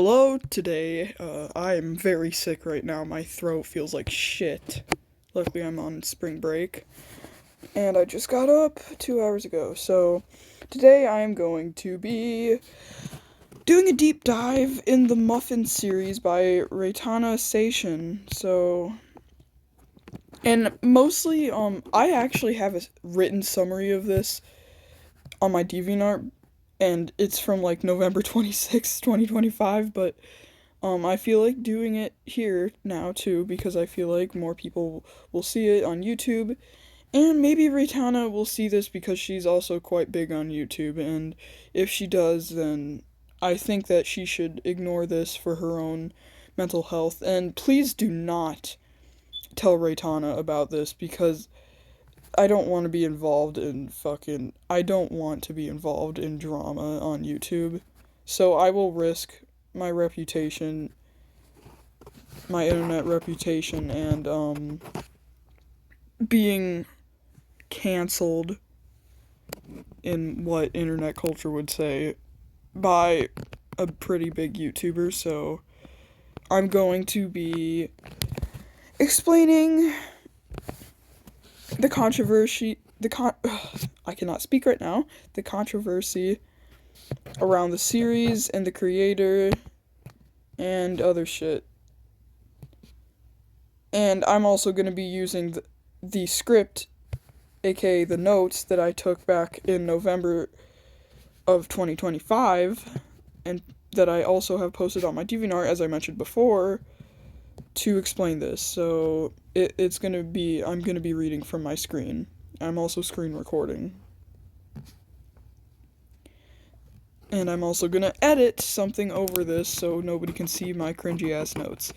Hello, today, I'm very sick right now. My throat feels like shit. Luckily, I'm on spring break. And I just got up 2 hours ago. So, today I am going to be doing a deep dive in the Muffins series by Reitana Seishin. And mostly, I actually have a written summary of this on my DeviantArt, and it's from like November 26th, 2025, but I feel like doing it here now too because I feel like more people will see it on YouTube, and maybe Raytana will see this because she's also quite big on YouTube, and if she does, then I think that she should ignore this for her own mental health, and please do not tell Raytana about this because I don't want to be involved in drama on YouTube. So I will risk my reputation, my internet reputation, and being canceled in what internet culture would say by a pretty big YouTuber. So I'm going to be explaining the controversy, I cannot speak right now, the controversy around the series and the creator and other shit. And I'm also going to be using the script, aka the notes that I took back in November of 2025, and that I also have posted on my DeviantArt, as I mentioned before, to explain this. So I'm going to be reading from my screen. I'm also screen recording. And I'm also going to edit something over this so nobody can see my cringy ass notes.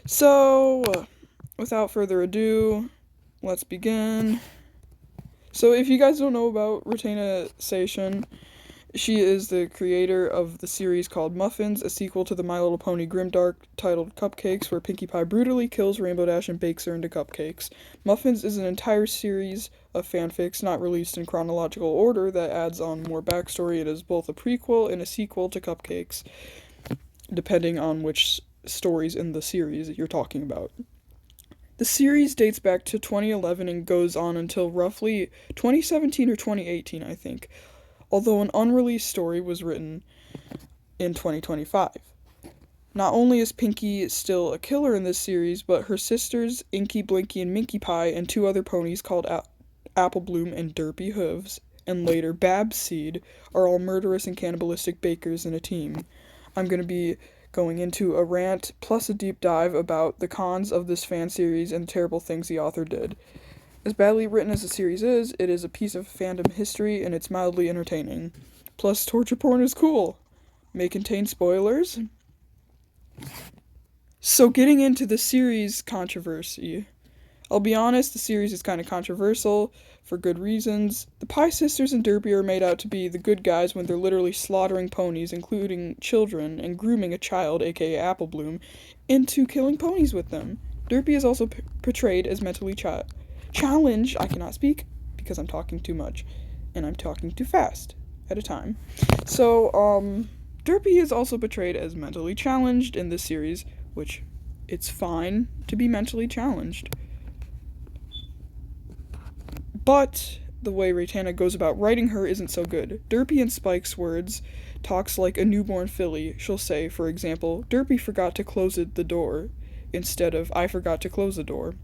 So, without further ado, let's begin. So if you guys don't know about Retaina Seishin, she is the creator of the series called Muffins, a sequel to the My Little Pony Grimdark titled Cupcakes, where Pinkie Pie brutally kills Rainbow Dash and bakes her into cupcakes. Muffins is an entire series of fanfics not released in chronological order that adds on more backstory. It is both a prequel and a sequel to Cupcakes, depending on which stories in the series you're talking about. The series dates back to 2011 and goes on until roughly 2017 or 2018, I think, although an unreleased story was written in 2025. Not only is Pinkie still a killer in this series, but her sisters, Inky, Blinky, and Minky Pie, and two other ponies called Apple Bloom and Derpy Hooves, and later Babs Seed, are all murderous and cannibalistic bakers in a team. I'm going to be going into a rant plus a deep dive about the cons of this fan series and the terrible things the author did. As badly written as the series is, it is a piece of fandom history, and it's mildly entertaining. Plus, torture porn is cool. May contain spoilers. So getting into the series controversy. I'll be honest, the series is kind of controversial, for good reasons. The Pie Sisters and Derpy are made out to be the good guys when they're literally slaughtering ponies, including children, and grooming a child, aka Apple Bloom, into killing ponies with them. Derpy is also portrayed as mentally challenged. I cannot speak because I'm talking too much, and I'm talking too fast at a time. So, Derpy is also portrayed as mentally challenged in this series, which it's fine to be mentally challenged. But the way Raytana goes about writing her isn't so good. Derpy, in Spike's words, talks like a newborn filly. She'll say, for example, Derpy forgot to close the door, instead of I forgot to close the door.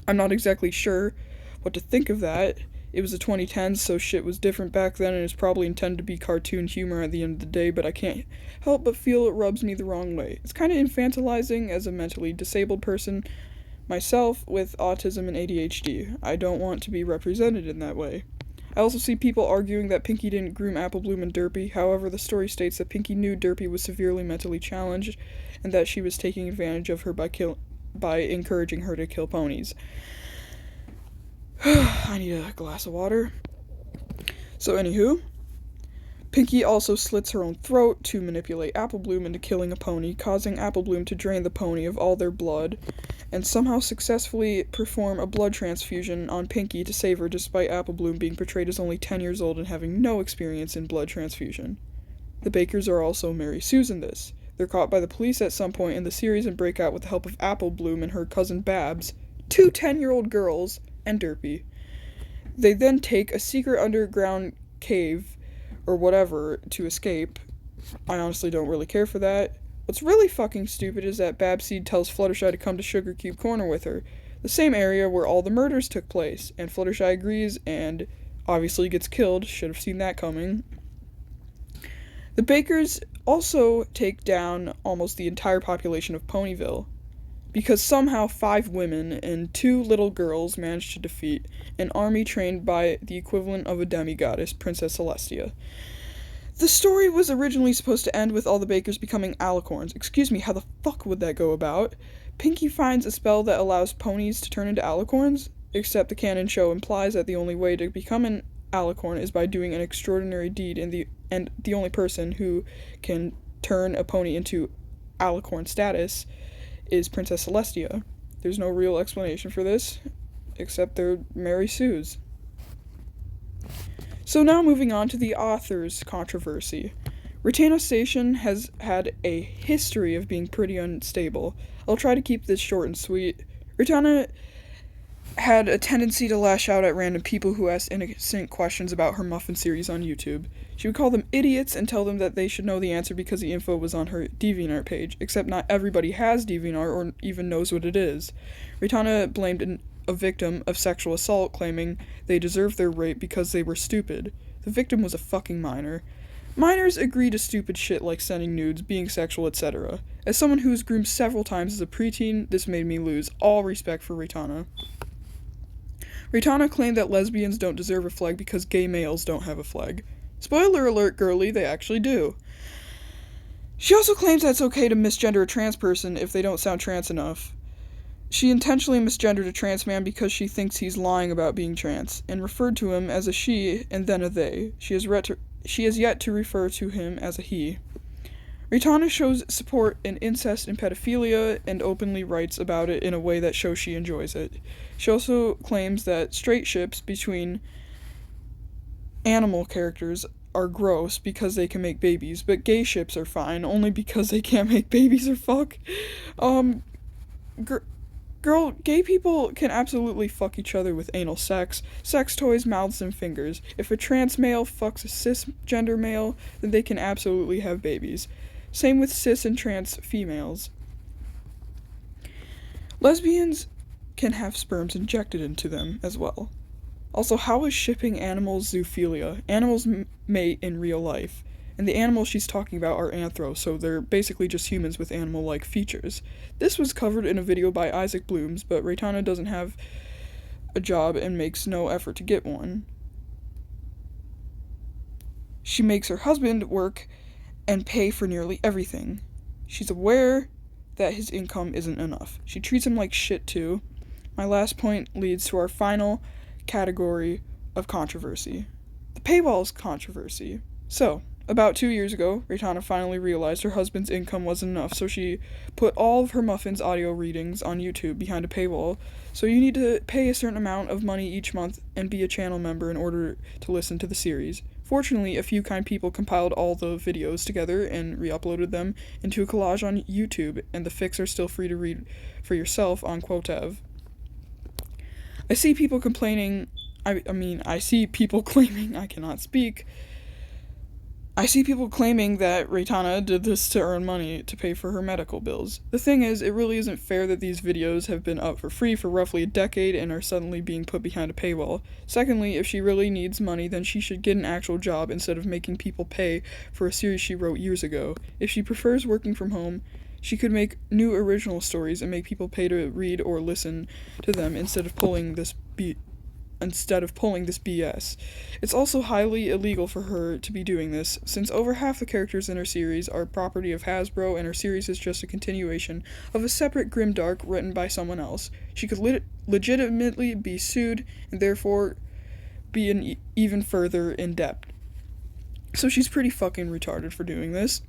I'm not exactly sure what to think of that. It was the 2010s, so shit was different back then, and it's probably intended to be cartoon humor at the end of the day, but I can't help but feel it rubs me the wrong way. It's kind of infantilizing as a mentally disabled person myself with autism and ADHD. I don't want to be represented in that way. I also see people arguing that Pinkie didn't groom Apple Bloom and Derpy. However, the story states that Pinkie knew Derpy was severely mentally challenged, and that she was taking advantage of her by encouraging her to kill ponies. I need a glass of water. So anywho, Pinkie also slits her own throat to manipulate Apple Bloom into killing a pony, causing Apple Bloom to drain the pony of all their blood, and somehow successfully perform a blood transfusion on Pinkie to save her, despite Apple Bloom being portrayed as only 10 years old and having no experience in blood transfusion. The Bakers are also Mary Sue's in this. They're caught by the police at some point in the series and break out with the help of Apple Bloom and her cousin Babs, two 10-year-old girls, and Derpy. They then take a secret underground cave, or whatever, to escape. I honestly don't really care for that. What's really fucking stupid is that Babseed tells Fluttershy to come to Sugar Cube Corner with her, the same area where all the murders took place, and Fluttershy agrees and obviously gets killed. Should have seen that coming. The Bakers also take down almost the entire population of Ponyville, because somehow 5 women and 2 little girls managed to defeat an army trained by the equivalent of a demigoddess, Princess Celestia. The story was originally supposed to end with all the Bakers becoming alicorns. Excuse me, how the fuck would that go about? Pinkie finds a spell that allows ponies to turn into alicorns, except the canon show implies that the only way to become an alicorn is by doing an extraordinary deed, and the only person who can turn a pony into alicorn status is Princess Celestia. There's no real explanation for this, except they're Mary Sue's. So now moving on to the author's controversy. Rotana Station has had a history of being pretty unstable. I'll try to keep this short and sweet. Rotana had a tendency to lash out at random people who asked innocent questions about her muffin series on YouTube. She would call them idiots and tell them that they should know the answer because the info was on her DeviantArt page, except not everybody has DeviantArt or even knows what it is. Rotana blamed a victim of sexual assault, claiming they deserved their rape because they were stupid. The victim was a fucking minor. Minors agree to stupid shit like sending nudes, being sexual, etc. As someone who was groomed several times as a preteen, this made me lose all respect for Rotana. Rotana claimed that lesbians don't deserve a flag because gay males don't have a flag. Spoiler alert, girly, they actually do. She also claims that it's okay to misgender a trans person if they don't sound trans enough. She intentionally misgendered a trans man because she thinks he's lying about being trans, and referred to him as a she and then a they. She has yet to refer to him as a he. Rotana shows support in incest and pedophilia, and openly writes about it in a way that shows she enjoys it. She also claims that straight ships between animal characters are gross because they can make babies, but gay ships are fine only because they can't make babies or fuck. Girl, gay people can absolutely fuck each other with anal sex, sex toys, mouths, and fingers. If a trans male fucks a cisgender male, then they can absolutely have babies. Same with cis and trans females. Lesbians can have sperms injected into them as well. Also, how is shipping animals zoophilia? Animals mate in real life. And the animals she's talking about are anthro, so they're basically just humans with animal-like features. This was covered in a video by Isaac Blooms, but Rotana doesn't have a job and makes no effort to get one. She makes her husband work and pay for nearly everything. She's aware that his income isn't enough. She treats him like shit too. My last point leads to our final category of controversy. The paywall's controversy. So, about 2 years ago, Rotana finally realized her husband's income wasn't enough, so she put all of her muffins audio readings on YouTube behind a paywall. So you need to pay a certain amount of money each month and be a channel member in order to listen to the series. Fortunately, a few kind people compiled all the videos together and re-uploaded them into a collage on YouTube, and the fics are still free to read for yourself on Quotev. I see people complaining, I see people claiming, I cannot speak. I see people claiming that Rotana did this to earn money to pay for her medical bills. The thing is, it really isn't fair that these videos have been up for free for roughly a decade and are suddenly being put behind a paywall. Secondly, if she really needs money, then she should get an actual job instead of making people pay for a series she wrote years ago. If she prefers working from home, she could make new original stories and make people pay to read or listen to them instead of pulling this BS. It's also highly illegal for her to be doing this, since over half the characters in her series are property of Hasbro, and her series is just a continuation of a separate grimdark written by someone else. She could legitimately be sued, and therefore be even further in debt. So she's pretty fucking retarded for doing this.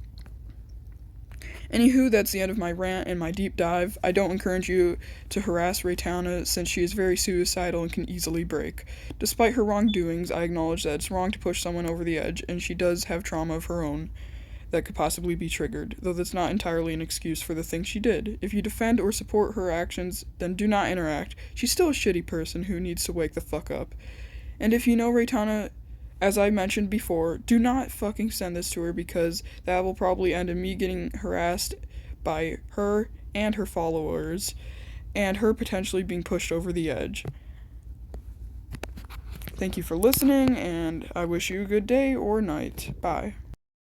Anywho, that's the end of my rant and my deep dive. I don't encourage you to harass Rotana since she is very suicidal and can easily break. Despite her wrongdoings, I acknowledge that it's wrong to push someone over the edge, and she does have trauma of her own. that could possibly be triggered, though that's not entirely an excuse for the things she did. If you defend or support her actions, then do not interact. She's still a shitty person who needs to wake the fuck up. And if you know Raytana, as I mentioned before, do not fucking send this to her, because that will probably end in me getting harassed by her and her followers, and her potentially being pushed over the edge. Thank you for listening, and I wish you a good day or night. Bye.